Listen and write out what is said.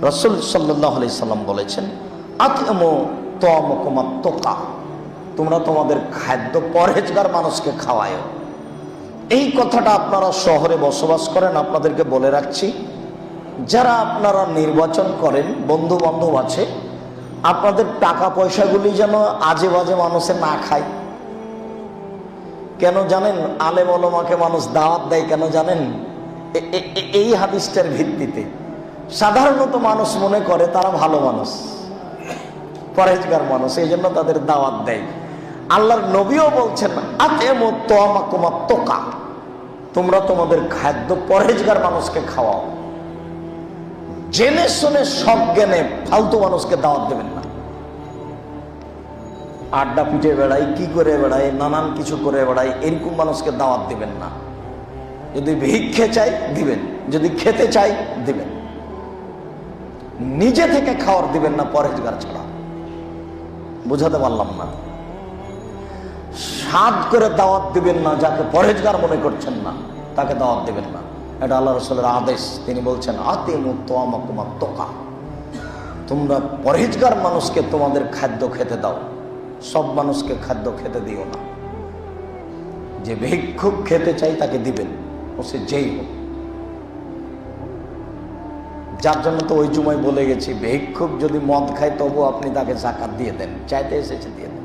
রাসূল সাল্লাল্লাহু আলাইহি সাল্লাম বলেছেন, আতইমু তাআমাকুম আত-তুকা, তোমরা তোমাদের খাদ্য পরহেজগার মানুষকে খাওয়ায়। এই কথাটা আপনারা শহরে বসবাস করেন, আপনাদেরকে বলে রাখছি, যারা আপনারা নির্বাচন করেন, বন্ধু বান্ধব আছে, আপনাদের টাকা পয়সাগুলি যেন আজে বাজে মানুষে না খায়। কেন জানেন? আলেম ওলামাকে মানুষ দাওয়াত দেয় কেন জানেন? এই হাদিসটার ভিত্তিতে। সাধারণত মানুষ মনে করে তারা ভালো মানুষ, পরহেজগার মানুষ, এই জন্য তাদের দাওয়াত দেয়। আল্লাহর নবীও বলছেন, আতইমু তাআমাকুম আত-তুকা, তোমরা তোমাদের খাদ্য পরহেজগার মানুষকে খাওয়াও। জেনে শুনে সব জ্ঞানে ফালতু মানুষকে দাওয়াত দেবেন না। আড্ডা পিটে বেড়াই, কি করে বেড়াই, নানান কিছু করে বেড়াই, এরকম মানুষকে দাওয়াত দিবেন না। যদি ভিক্ষে চাই দিবেন, যদি খেতে চাই দিবেন, নিজে থেকে খাওয়ার দিবেন না পরহেজগার ছাড়া। বুঝাতে পারলাম না? সাদ করে দাওয়াত দিবেন না, যাকে পরহেজগার মনে করছেন না তাকে দাওয়াত দিবেন না। এটা আল্লাহ রাসূলের আদেশ। তিনি বলছেন, আতইমু তাআমাকুম আত-তুকা, তোমরা পরহেজগার মানুষকে তোমাদের খাদ্য খেতে দাও, সব মানুষকে খাদ্য খেতে দিও না। যে ভিক্ষুক খেতে চাই তাকে দিবেন, ও সে যেই হোক। যার জন্য তো ওই জুমায় বলে গেছি, ভিক্ষুক যদি মদ খায় তবু আপনি তাকে যাকাত দিয়ে দেন, চাইতে এসেছে দিয়ে দেন।